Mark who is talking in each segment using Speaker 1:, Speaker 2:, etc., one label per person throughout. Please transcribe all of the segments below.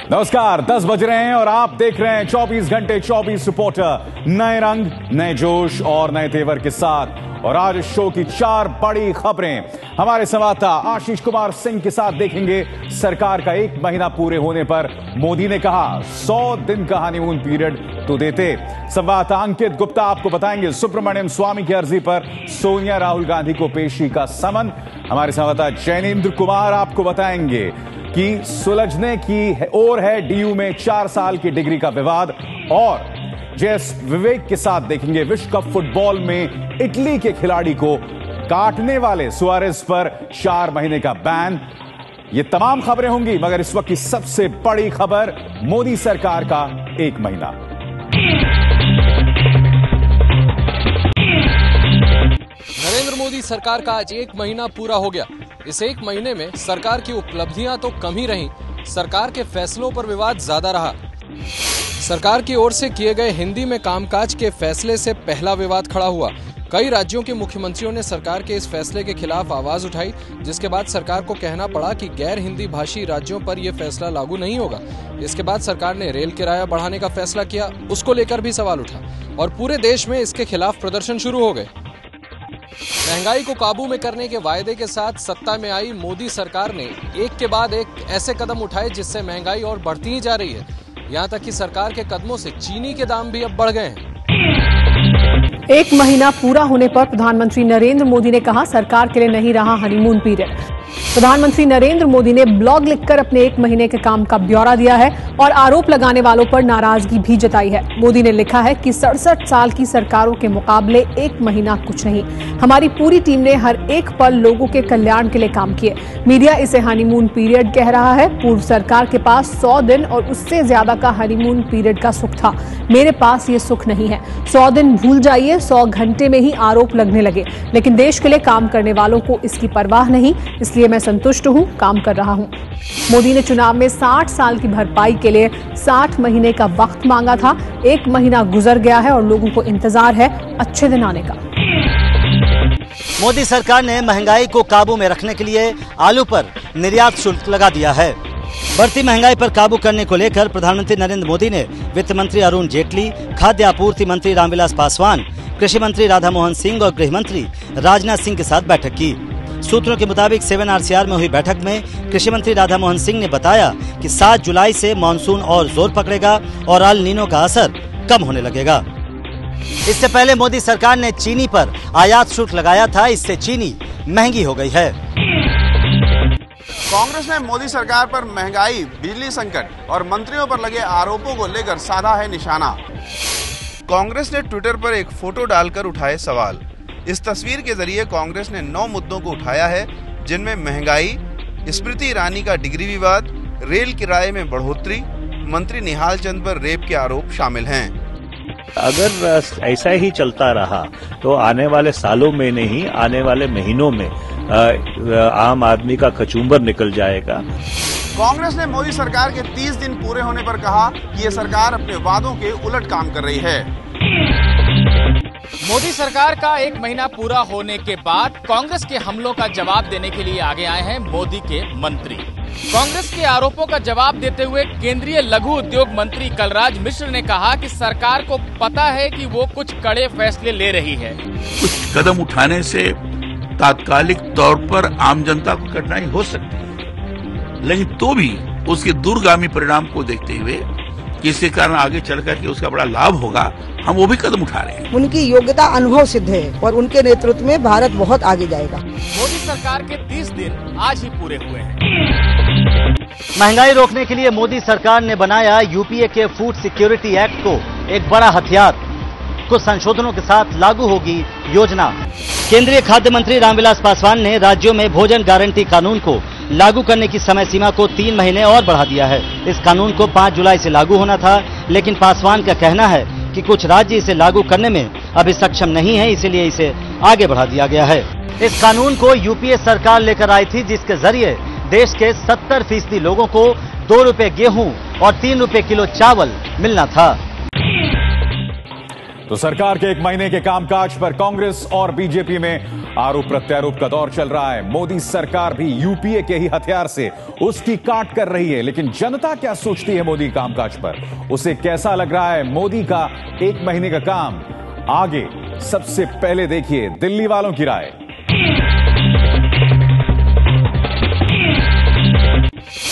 Speaker 1: नमस्कार, 10 बज रहे हैं और आप देख रहे हैं 24 घंटे 24 रिपोर्टर। नए रंग, नए जोश और नए तेवर के साथ। और आज इस शो की 4 बड़ी खबरें हमारे संवाददाता आशीष कुमार सिंह के साथ देखेंगे। सरकार का 1 महीना पूरे होने पर मोदी ने कहा 100 दिन का हनीमून पीरियड तो देते। संवाददाता अंकित गुप्ता आपको बताएंगे सुब्रमण्यम स्वामी की अर्जी पर सोनिया राहुल गांधी को पेशी का समन। हमारे संवाददाता जैनेन्द्र कुमार आपको बताएंगे कि सुलझने की ओर है डीयू में 4 साल की डिग्री का विवाद। और जेएस विवेक के साथ देखेंगे विश्व कप फुटबॉल में इटली के खिलाड़ी को काटने वाले सुआरेज पर 4 महीने का बैन। ये तमाम खबरें होंगी, मगर इस वक्त की सबसे बड़ी खबर मोदी सरकार का 1 महीना।
Speaker 2: नरेंद्र मोदी सरकार का आज 1 महीना पूरा हो गया। इस 1 महीने में सरकार की उपलब्धियां तो कम ही रहीं, सरकार के फैसलों पर विवाद ज्यादा रहा। सरकार की ओर से किए गए हिंदी में कामकाज के फैसले से पहला विवाद खड़ा हुआ। कई राज्यों के मुख्यमंत्रियों ने सरकार के इस फैसले के खिलाफ आवाज उठाई, जिसके बाद सरकार को कहना पड़ा कि गैर हिंदी भाषी राज्यों पर यह फैसला लागू नहीं होगा। इसके बाद सरकार ने रेल किराया बढ़ाने का फैसला किया, उसको लेकर भी सवाल उठा और पूरे देश में इसके खिलाफ प्रदर्शन शुरू हो गए। महंगाई को काबू में करने के वायदे के साथ सत्ता में आई मोदी सरकार ने एक के बाद एक ऐसे कदम उठाए जिससे महंगाई और बढ़ती ही जा रही है। यहाँ तक कि सरकार के कदमों से चीनी के दाम भी अब बढ़ गए हैं।
Speaker 3: 1 महीना पूरा होने पर प्रधानमंत्री नरेंद्र मोदी ने कहा सरकार के लिए नहीं रहा हनीमून पीरियड। प्रधानमंत्री नरेंद्र मोदी ने ब्लॉग लिखकर अपने 1 महीने के काम का ब्यौरा दिया है और आरोप लगाने वालों पर नाराजगी भी जताई है। मोदी ने लिखा है कि 67 साल की सरकारों के मुकाबले 1 महीना कुछ नहीं। हमारी पूरी टीम ने हर एक पल लोगों के कल्याण के लिए काम किए। मीडिया इसे हनीमून पीरियड कह रहा है। पूर्व सरकार के पास 100 दिन और उससे ज्यादा का हनीमून पीरियड का सुख था। मेरे पास ये सुख नहीं है। 100 दिन भूल जाइए, 100 घंटे में ही आरोप लगने लगे। लेकिन देश के लिए काम करने वालों को इसकी परवाह नहीं, इसलिए मैं संतुष्ट हूं, काम कर रहा हूं। मोदी ने चुनाव में 60 साल की भरपाई के लिए 60 महीने का वक्त मांगा था। 1 महीना गुजर गया है और लोगों को इंतजार है अच्छे दिन आने का।
Speaker 4: मोदी सरकार ने महंगाई को काबू में रखने के लिए आलू पर निर्यात शुल्क लगा दिया है। बढ़ती महंगाई पर काबू करने को लेकर प्रधानमंत्री नरेंद्र मोदी ने वित्त मंत्री अरुण जेटली, खाद्य आपूर्ति मंत्री रामविलास पासवान, कृषि मंत्री राधा मोहन सिंह और गृह मंत्री राजनाथ सिंह के साथ बैठक की। सूत्रों के मुताबिक 7 RCR में हुई बैठक में कृषि मंत्री राधा मोहन सिंह ने बताया कि 7 जुलाई से मानसून और जोर पकड़ेगा और अल नीनो का असर कम होने लगेगा। इससे पहले मोदी सरकार ने चीनी पर आयात शुल्क लगाया था, इससे चीनी महंगी हो गई है।
Speaker 5: कांग्रेस ने मोदी सरकार पर महंगाई, बिजली संकट और मंत्रियों पर लगे आरोपों को लेकर साधा है निशाना। कांग्रेस ने ट्विटर पर एक फोटो डालकर उठाए सवाल। इस तस्वीर के जरिए कांग्रेस ने 9 मुद्दों को उठाया है, जिनमें महंगाई, स्मृति ईरानी का डिग्री विवाद, रेल किराए में बढ़ोतरी, मंत्री निहाल चंद पर रेप के आरोप शामिल हैं।
Speaker 6: अगर ऐसा ही चलता रहा तो आने वाले सालों में नहीं, आने वाले महीनों में आम आदमी का कचूंबर निकल जाएगा।
Speaker 5: कांग्रेस ने मोदी सरकार के 30 दिन पूरे होने पर कहा कि ये सरकार अपने वादों के उलट काम कर रही है।
Speaker 7: मोदी सरकार का 1 महीना पूरा होने के बाद कांग्रेस के हमलों का जवाब देने के लिए आगे आए हैं मोदी के मंत्री। कांग्रेस के आरोपों का जवाब देते हुए केंद्रीय लघु उद्योग मंत्री कलराज मिश्र ने कहा कि सरकार को पता है कि वो कुछ कड़े फैसले ले रही है।
Speaker 8: कुछ कदम उठाने से तात्कालिक तौर पर आम जनता को कठिनाई हो सकती है, लेकिन तो भी उसके दूरगामी परिणाम को देखते हुए किसके कारण आगे चलकर के उसका बड़ा लाभ होगा, हम वो भी कदम उठा रहे हैं।
Speaker 9: उनकी योग्यता अनुभव सिद्ध है और उनके नेतृत्व में भारत बहुत आगे जाएगा।
Speaker 7: मोदी सरकार के 30 दिन आज ही पूरे हुए हैं।
Speaker 4: महंगाई रोकने के लिए मोदी सरकार ने बनाया यूपीए के फूड सिक्योरिटी एक्ट को एक बड़ा हथियार। कुछ संशोधनों के साथ लागू होगी योजना। केंद्रीय खाद्य मंत्री रामविलास पासवान ने राज्यों में भोजन गारंटी कानून को लागू करने की समय सीमा को 3 महीने और बढ़ा दिया है। इस कानून को 5 जुलाई से लागू होना था, लेकिन पासवान का कहना है कि कुछ राज्य इसे लागू करने में अभी सक्षम नहीं है, इसीलिए इसे आगे बढ़ा दिया गया है। इस कानून को यूपीए सरकार लेकर आई थी, जिसके जरिए देश के 70% लोगों को 2 रुपए गेहूं और 3 रुपए किलो चावल मिलना था।
Speaker 1: तो सरकार के एक महीने के कामकाज पर कांग्रेस और बीजेपी में आरोप प्रत्यारोप का दौर चल रहा है। मोदी सरकार भी यूपीए के ही हथियार से उसकी काट कर रही है, लेकिन जनता क्या सोचती है मोदी कामकाज पर? उसे कैसा लग रहा है मोदी का एक महीने का काम? आगे सबसे पहले देखिए दिल्ली वालों की राय।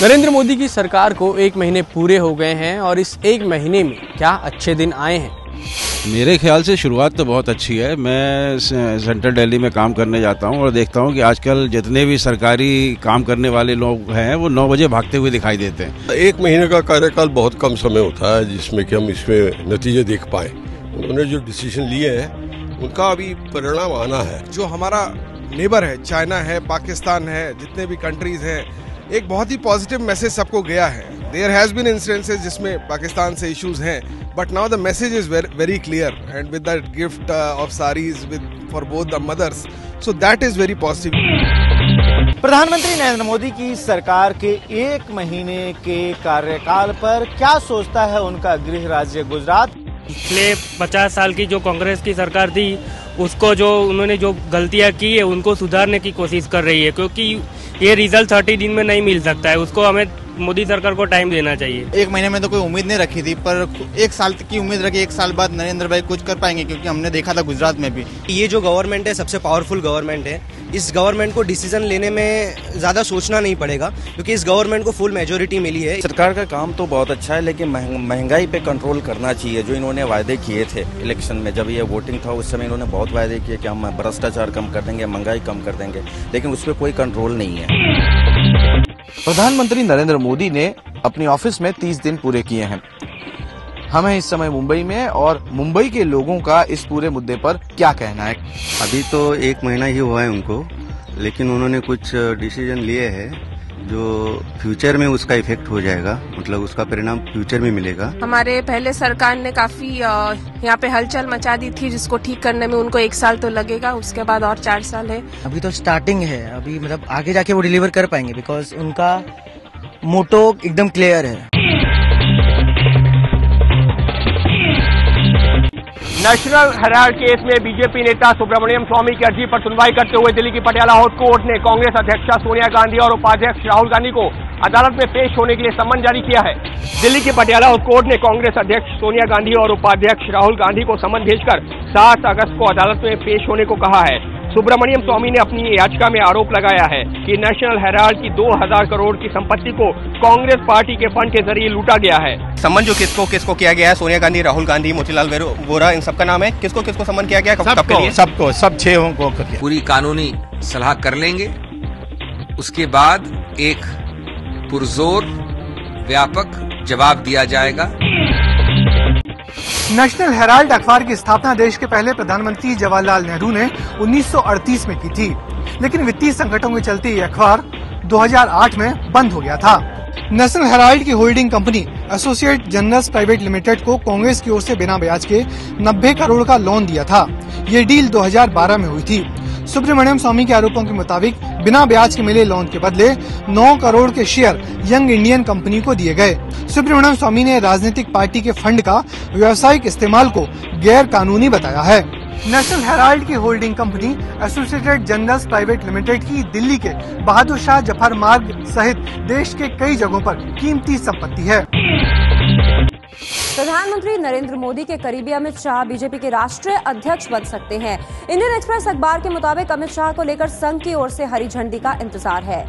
Speaker 10: नरेंद्र मोदी की सरकार को एक महीने पूरे हो गए हैं और इस एक महीने में क्या अच्छे दिन आए हैं?
Speaker 11: मेरे ख्याल से शुरुआत तो बहुत अच्छी है। मैं सेंट्रल दिल्ली में काम करने जाता हूं और देखता हूं कि आजकल जितने भी सरकारी काम करने वाले लोग हैं वो 9 बजे भागते हुए दिखाई देते हैं।
Speaker 12: एक महीने का कार्यकाल बहुत कम समय होता है जिसमें कि हम इसमें नतीजे देख पाए। उन्होंने जो डिसीजन लिए हैं उनका अभी परिणाम आना है।
Speaker 13: जो हमारा नेबर है, चाइना है, पाकिस्तान है, जितने भी कंट्रीज हैं, एक बहुत ही पॉजिटिव मैसेज सबको गया है। देयर हैज बीन इंसिडेंसेस जिसमें पाकिस्तान से इश्यूज हैं, but now the message is very clear and with that gift of saris with for both the mothers, so that is very positive.
Speaker 14: प्रधानमंत्री नरेंद्र मोदी की सरकार के एक महीने के कार्यकाल पर क्या सोचता है उनका गृह राज्य गुजरात?
Speaker 15: पिछले 50 साल की जो कांग्रेस की सरकार थी उसको जो उन्होंने जो गलतियां की है उनको सुधारने की कोशिश कर रही है, क्योंकि ये रिजल्ट 30 दिन में नहीं मिल सकता है। उसको हमें मोदी सरकार को टाइम देना चाहिए।
Speaker 16: एक महीने में तो कोई उम्मीद नहीं रखी थी, पर एक साल की उम्मीद रखी। एक साल बाद नरेंद्र भाई कुछ कर पाएंगे, क्योंकि हमने देखा था गुजरात में भी।
Speaker 17: ये जो गवर्नमेंट है सबसे पावरफुल गवर्नमेंट है। इस गवर्नमेंट को डिसीजन लेने में ज्यादा सोचना नहीं पड़ेगा, क्योंकि इस गवर्नमेंट को फुल मेजोरिटी मिली है।
Speaker 18: सरकार का काम तो बहुत अच्छा है, लेकिन महंगाई पे कंट्रोल करना चाहिए। जो इन्होंने वायदे किए थे इलेक्शन में, जब ये वोटिंग था उस समय इन्होंने बहुत वायदे किए कि हम भ्रष्टाचार कम कर देंगे, महंगाई कम कर देंगे, लेकिन उस पर कोई कंट्रोल नहीं है।
Speaker 19: प्रधानमंत्री नरेंद्र मोदी ने अपने ऑफिस में 30 दिन पूरे किए हैं। हम हैं इस समय मुंबई में और मुंबई के लोगों का इस पूरे मुद्दे पर क्या कहना है?
Speaker 20: अभी तो एक महीना ही हुआ है उनको, लेकिन उन्होंने कुछ डिसीजन लिए हैं जो फ्यूचर में उसका इफेक्ट हो जाएगा, मतलब उसका परिणाम फ्यूचर में मिलेगा।
Speaker 21: हमारे पहले सरकार ने काफी यहाँ पे हलचल मचा दी थी, जिसको ठीक करने में उनको 1 साल तो लगेगा, उसके बाद और 4 साल है।
Speaker 17: अभी तो स्टार्टिंग है, अभी मतलब आगे जाके वो डिलीवर कर पाएंगे, बिकॉज उनका मोटो एकदम क्लियर है।
Speaker 22: नेशनल हेराल्ड केस में बीजेपी नेता सुब्रमण्यम स्वामी की अर्जी पर सुनवाई करते हुए दिल्ली की पटियाला हाउस कोर्ट ने कांग्रेस अध्यक्षा सोनिया गांधी और उपाध्यक्ष राहुल गांधी को अदालत में पेश होने के लिए सम्मन जारी किया है। दिल्ली की पटियाला हाउस कोर्ट ने कांग्रेस अध्यक्ष सोनिया गांधी और उपाध्यक्ष राहुल गांधी को सम्मन भेजकर 7 अगस्त को अदालत में पेश होने को कहा है। सुब्रमण्यम स्वामी ने अपनी याचिका में आरोप लगाया है कि नेशनल हेराल्ड की 2000 करोड़ की संपत्ति को कांग्रेस पार्टी के फंड के जरिए लूटा गया है।
Speaker 23: सम्मन जो किसको किया गया है? सोनिया गांधी, राहुल गांधी, मोतीलाल वोरा, इन सबका नाम है। किसको सम्मन किया गया?
Speaker 24: सबको, सब 6 को
Speaker 25: पूरी कानूनी सलाह कर लेंगे, उसके बाद एक पुरजोर व्यापक जवाब दिया जाएगा।
Speaker 26: नेशनल हेराल्ड अखबार की स्थापना देश के पहले प्रधानमंत्री जवाहरलाल नेहरू ने 1938 में की थी, लेकिन वित्तीय संकटों के चलते ये अखबार 2008 में बंद हो गया था। नेशनल हेराल्ड की holding company associate journals private limited को कांग्रेस की ओर से बिना ब्याज के 90 करोड़ का लोन दिया था। ये डील 2012 में हुई थी। सुब्रमण्यम स्वामी के आरोपों के मुताबिक बिना ब्याज के मिले लोन के बदले 9 करोड़ के शेयर यंग इंडियन कंपनी को दिए गए। सुब्रमण्यम स्वामी ने राजनीतिक पार्टी के फंड का व्यावसायिक इस्तेमाल को गैर कानूनी बताया है। नेशनल हेराल्ड की holding company associated journals private limited की दिल्ली के बहादुर शाह जफर मार्ग सहित देश के कई जगहों पर कीमती संपत्ति है।
Speaker 27: प्रधानमंत्री नरेंद्र मोदी के करीबी अमित शाह बीजेपी के राष्ट्रीय अध्यक्ष बन सकते हैं। इंडियन एक्सप्रेस अखबार के मुताबिक अमित शाह को लेकर संघ की ओर से हरी झंडी का इंतजार है।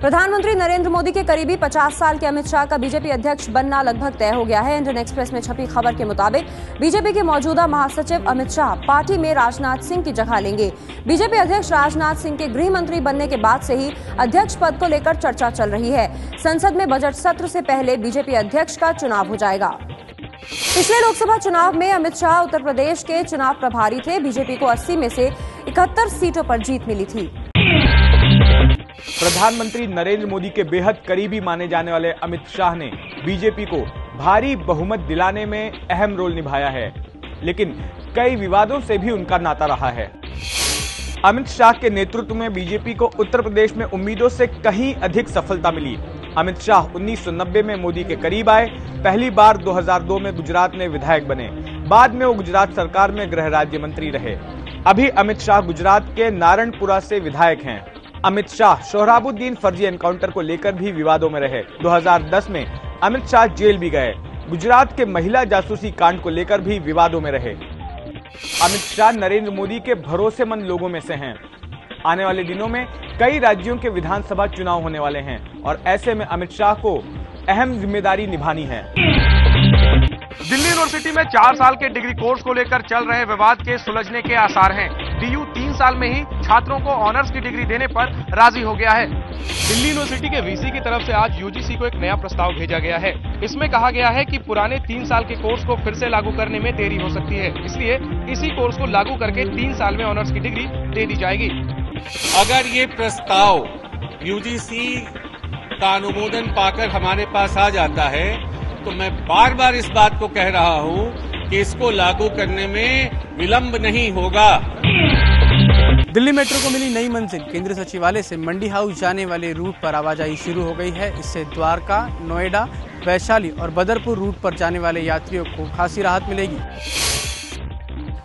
Speaker 27: प्रधानमंत्री नरेंद्र मोदी के करीबी 50 साल के अमित शाह का बीजेपी अध्यक्ष बनना लगभग तय हो गया है। इंडियन एक्सप्रेस में छपी खबर के मुताबिक बीजेपी के मौजूदा महासचिव अमित शाह पार्टी में राजनाथ सिंह की जगह लेंगे। बीजेपी अध्यक्ष राजनाथ सिंह के गृह मंत्री बनने के बाद से ही अध्यक्ष पद को लेकर चर्चा चल रही है। संसद में बजट सत्र से पहले बीजेपी अध्यक्ष का चुनाव हो जाएगा। पिछले लोकसभा चुनाव में अमित शाह उत्तर प्रदेश के चुनाव प्रभारी थे। बीजेपी को 80 में से 71 सीटों पर जीत मिली थी।
Speaker 28: प्रधानमंत्री नरेंद्र मोदी के बेहद करीबी माने जाने वाले अमित शाह ने बीजेपी को भारी बहुमत दिलाने में अहम रोल निभाया है, लेकिन कई विवादों से भी उनका नाता रहा है। अमित शाह के नेतृत्व में बीजेपी को उत्तर प्रदेश में उम्मीदों से कहीं अधिक सफलता मिली। अमित शाह 1990 में मोदी के करीब आए। पहली बार 2002 में गुजरात में विधायक बने। बाद में वो गुजरात सरकार में गृह राज्य मंत्री रहे। अभी अमित शाह गुजरात के नारायणपुरा से विधायक हैं। अमित शाह सोहराबुद्दीन फर्जी एनकाउंटर को लेकर भी विवादों में रहे। 2010 में अमित शाह जेल भी गए। गुजरात के महिला जासूसी कांड को लेकर भी विवादों में रहे। अमित शाह नरेंद्र मोदी के भरोसेमंद लोगों में से हैं। आने वाले दिनों में कई राज्यों के विधानसभा चुनाव होने वाले हैं और ऐसे में अमित शाह को अहम जिम्मेदारी निभानी है।
Speaker 2: दिल्ली यूनिवर्सिटी में 4 साल के डिग्री कोर्स को लेकर चल रहे विवाद के सुलझने के आसार हैं। डीयू 3 साल में ही छात्रों को ऑनर्स की डिग्री देने पर राजी हो गया है। दिल्ली यूनिवर्सिटी के वीसी की तरफ से आज यूजीसी को एक नया प्रस्ताव भेजा गया है। इसमें कहा गया है कि पुराने 3 साल के कोर्स को फिर से लागू करने में देरी हो सकती है, इसलिए इसी कोर्स को लागू करके 3 साल में ऑनर्स की डिग्री दे दी जाएगी।
Speaker 3: अगर ये प्रस्ताव यूजीसी का अनुमोदन पाकर हमारे पास आ जाता है तो मैं बार बार इस बात को कह रहा हूं कि इसको लागू करने में विलंब नहीं होगा।
Speaker 10: दिल्ली मेट्रो को मिली नई मंजिल। केंद्रीय सचिवालय से मंडी हाउस जाने वाले रूट पर आवाजाही शुरू हो गई है। इससे द्वारका, नोएडा, वैशाली और बदरपुर रूट पर जाने वाले यात्रियों को खासी राहत मिलेगी।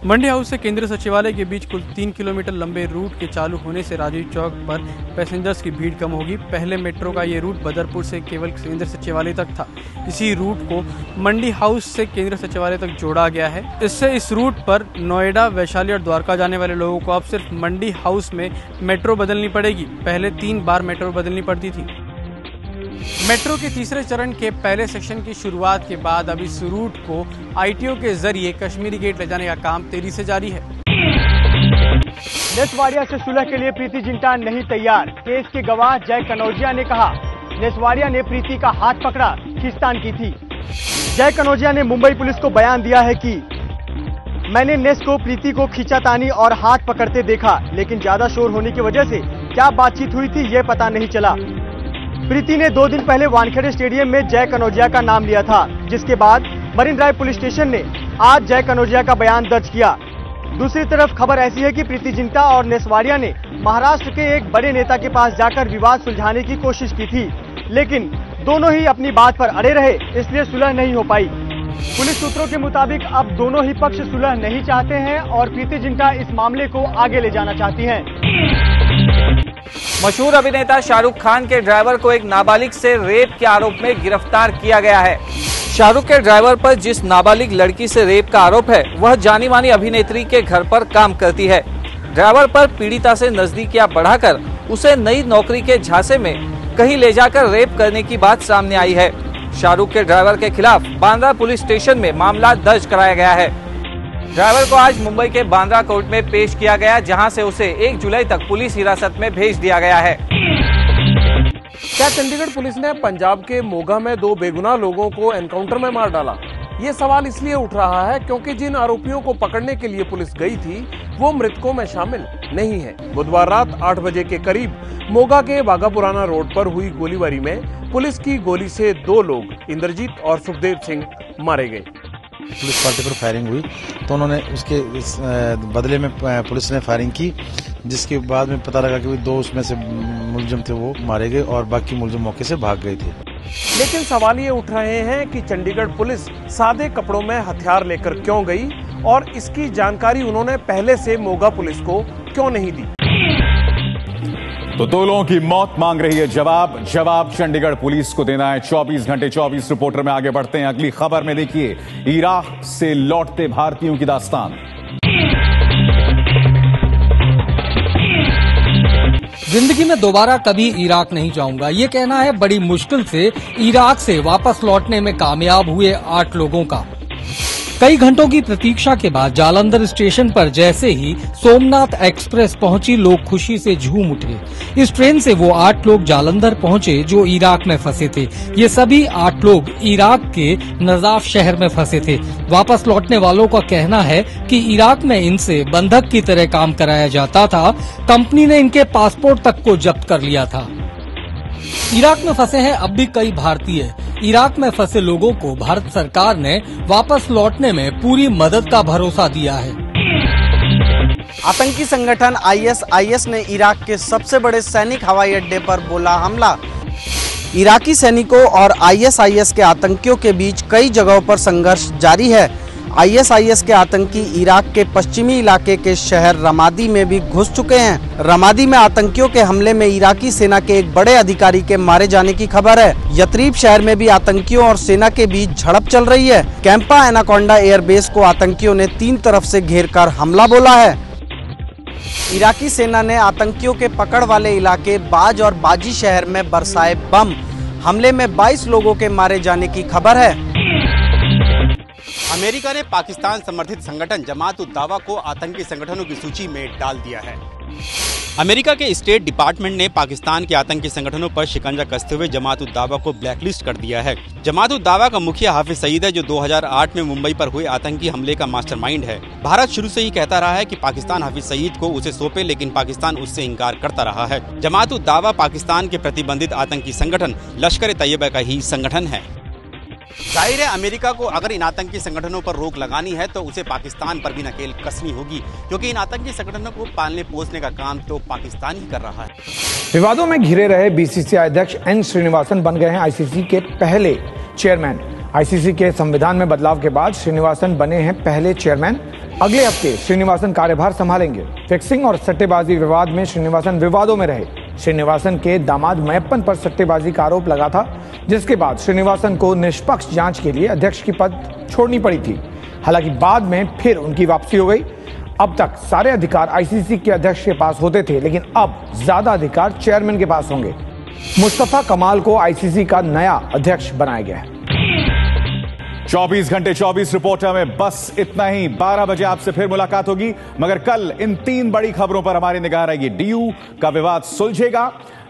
Speaker 10: मंडी हाउस से केंद्रीय सचिवालय के बीच कुल 3 किलोमीटर लंबे रूट के चालू होने से राजीव चौक पर पैसेंजर्स की भीड़ कम होगी। पहले मेट्रो का ये रूट बदरपुर से केवल केंद्रीय सचिवालय तक था। इसी रूट को मंडी हाउस से केंद्रीय सचिवालय तक जोड़ा गया है। इससे इस रूट पर नोएडा, वैशाली और द्वारका जाने वाले लोगों को अब सिर्फ मंडी हाउस में मेट्रो बदलनी पड़ेगी। पहले 3 बार मेट्रो बदलनी पड़ती थी। मेट्रो के तीसरे चरण के पहले सेक्शन की शुरुआत के बाद अब इस रूट को आईटीओ के जरिए कश्मीरी गेट ले जाने का काम तेजी से जारी है।
Speaker 4: नेसवाड़िया से सुलह के लिए प्रीति जिंटा नहीं तैयार। केस के गवाह जय कनौजिया ने कहा नेसवाड़िया ने प्रीति का हाथ पकड़ा, खींचतान की थी। जय कनौजिया ने मुंबई पुलिस को बयान दिया है कि मैंने नेस को प्रीति को खींचातानी और हाथ पकड़ते देखा, लेकिन ज्यादा शोर होने की वजह से क्या बातचीत हुई थी ये पता नहीं चला। प्रीति ने 2 दिन पहले वानखेड़े स्टेडियम में जय कनौजिया का नाम लिया था, जिसके बाद मरीन ड्राइव पुलिस स्टेशन ने आज जय कनौजिया का बयान दर्ज किया। दूसरी तरफ खबर ऐसी है कि प्रीति जिंटा और नेसवाड़िया ने महाराष्ट्र के एक बड़े नेता के पास जाकर विवाद सुलझाने की कोशिश की थी, लेकिन दोनों ही अपनी बात पर अड़े रहे, इसलिए सुलह नहीं हो पाई। पुलिस सूत्रों के मुताबिक अब दोनों ही पक्ष सुलह नहीं चाहते हैं और प्रीति जिंटा इस मामले को आगे ले जाना चाहती हैं।
Speaker 5: मशहूर अभिनेता शाहरुख खान के ड्राइवर को एक नाबालिग से रेप के आरोप में गिरफ्तार किया गया है। शाहरुख के ड्राइवर पर जिस नाबालिग लड़की से रेप का आरोप है वह जानी मानी अभिनेत्री के घर पर काम करती है। ड्राइवर पर पीड़िता से नजदीकियां बढ़ाकर उसे नई नौकरी के झांसे में कहीं ले जाकर रेप करने की बात सामने आई है। शाहरुख के ड्राइवर के खिलाफ बांद्रा पुलिस स्टेशन में मामला दर्ज कराया गया है। ड्राइवर को आज मुंबई के बांद्रा कोर्ट में पेश किया गया, जहां से उसे 1 जुलाई तक पुलिस हिरासत में भेज दिया गया है।
Speaker 6: क्या चंडीगढ़ पुलिस ने पंजाब के मोगा में 2 बेगुनाह लोगों को एनकाउंटर में मार डाला? ये सवाल इसलिए उठ रहा है क्योंकि जिन आरोपियों को पकड़ने के लिए पुलिस गई थी वो मृतकों में शामिल नहीं है। बुधवार रात 8 बजे के करीब मोगा के बाघापुराना रोड पर हुई गोलीबारी में पुलिस की गोली से 2 लोग इंद्रजीत और सुखदेव सिंह मारे गए।
Speaker 7: पुलिस पार्टी पर फायरिंग हुई तो उन्होंने उसके बदले में पुलिस ने फायरिंग की, जिसके बाद में पता लगा कि 2 उसमें से मुलजिम थे वो मारे गए और बाकी मुलजिम मौके से भाग गए थे।
Speaker 6: लेकिन सवाल ये उठ रहे हैं कि चंडीगढ़ पुलिस सादे कपड़ों में हथियार लेकर क्यों गई और इसकी जानकारी उन्होंने पहले से मोगा पुलिस को क्यों नहीं दी।
Speaker 1: तो 2 लोगों की मौत मांग रही है जवाब चंडीगढ़ पुलिस को देना है। 24 घंटे 24 रिपोर्टर में आगे बढ़ते हैं। अगली खबर में देखिए इराक से लौटते भारतीयों की दास्तान।
Speaker 8: जिंदगी में दोबारा कभी इराक नहीं जाऊंगा, ये कहना है बड़ी मुश्किल से इराक से वापस लौटने में कामयाब हुए 8 लोगों का। कई घंटों की प्रतीक्षा के बाद जालंधर स्टेशन पर जैसे ही सोमनाथ एक्सप्रेस पहुंची, लोग खुशी से झूम उठे। इस ट्रेन से वो 8 लोग जालंधर पहुंचे जो इराक में फंसे थे। ये सभी 8 लोग इराक के नजाफ शहर में फंसे थे। वापस लौटने वालों का कहना है कि इराक में इनसे बंधक की तरह काम कराया जाता था। कंपनी ने इनके पासपोर्ट तक को जब्त कर लिया था। इराक में फंसे हैं अब भी कई भारतीय। इराक में फंसे लोगों को भारत सरकार ने वापस लौटने में पूरी मदद का भरोसा दिया है।
Speaker 9: आतंकी संगठन ISIS ने इराक के सबसे बड़े सैनिक हवाई अड्डे पर बोला हमला। इराकी सैनिकों और ISIS के आतंकियों के बीच कई जगहों पर संघर्ष जारी है। ISIS के आतंकी इराक के पश्चिमी इलाके के शहर रमादी में भी घुस चुके हैं। रमादी में आतंकियों के हमले में इराकी सेना के एक बड़े अधिकारी के मारे जाने की खबर है। यथरीब शहर में भी आतंकियों और सेना के बीच झड़प चल रही है। कैंपा एनाकोंडा एयरबेस को आतंकियों ने 3 तरफ से घेरकर हमला बोला है। इराकी सेना ने आतंकियों के पकड़ वाले इलाके बाज और बाजी शहर में बरसाए बम। हमले में 22 लोगों के मारे जाने की खबर है।
Speaker 11: अमेरिका ने पाकिस्तान समर्थित संगठन जमात उद दावा को आतंकी संगठनों की सूची में डाल दिया है। अमेरिका के स्टेट डिपार्टमेंट ने पाकिस्तान के आतंकी संगठनों पर शिकंजा कसते हुए जमात उद दावा को ब्लैकलिस्ट कर दिया है। जमात उद दावा का मुखिया हाफिज सईद है, जो 2008 में मुंबई पर हुए आतंकी हमले का मास्टरमाइंड है। भारत शुरू से ही कहता रहा है कि पाकिस्तान हाफिज सईद को उसे सौंपे, लेकिन पाकिस्तान उससे इनकार करता रहा है। जमात उद दावा पाकिस्तान के प्रतिबंधित आतंकी संगठन लश्कर तैयबा का ही संगठन है। जाहिर है, अमेरिका को अगर इन आतंकी संगठनों पर रोक लगानी है तो उसे पाकिस्तान पर भी नकेल कसनी होगी, क्योंकि इन आतंकी संगठनों को पालने पोसने का काम तो पाकिस्तान ही कर रहा है।
Speaker 12: विवादों में घिरे रहे BCCI अध्यक्ष N श्रीनिवासन बन गए हैं ICC के पहले चेयरमैन। ICC के संविधान में बदलाव के बाद श्रीनिवासन बने हैं पहले चेयरमैन। अगले हफ्ते श्रीनिवासन कार्यभार संभालेंगे। फिक्सिंग और सट्टेबाजी विवाद में श्रीनिवासन विवादों में रहे। श्रीनिवासन के दामाद मैप्पन पर सट्टेबाजी का आरोप लगा था, जिसके बाद श्रीनिवासन को निष्पक्ष जांच के लिए अध्यक्ष की पद छोड़नी पड़ी थी। हालांकि बाद में फिर उनकी वापसी हो गई। अब तक सारे अधिकार ICC के अध्यक्ष के पास होते थे, लेकिन अब ज्यादा अधिकार चेयरमैन के पास होंगे। मुस्तफा कमाल को ICC का नया अध्यक्ष बनाया गया है।
Speaker 1: 24 घंटे 24 रिपोर्टर में बस इतना ही। 12 बजे आपसे फिर मुलाकात होगी, मगर कल इन 3 बड़ी खबरों पर हमारी निगाह रहेगी। DU का विवाद सुलझेगा,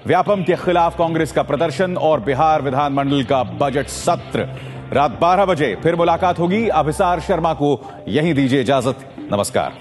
Speaker 1: व्यापम के खिलाफ कांग्रेस का प्रदर्शन और बिहार विधानमंडल का बजट सत्र। रात 12 बजे फिर मुलाकात होगी। अभिसार शर्मा को यहीं दीजिए इजाजत। नमस्कार।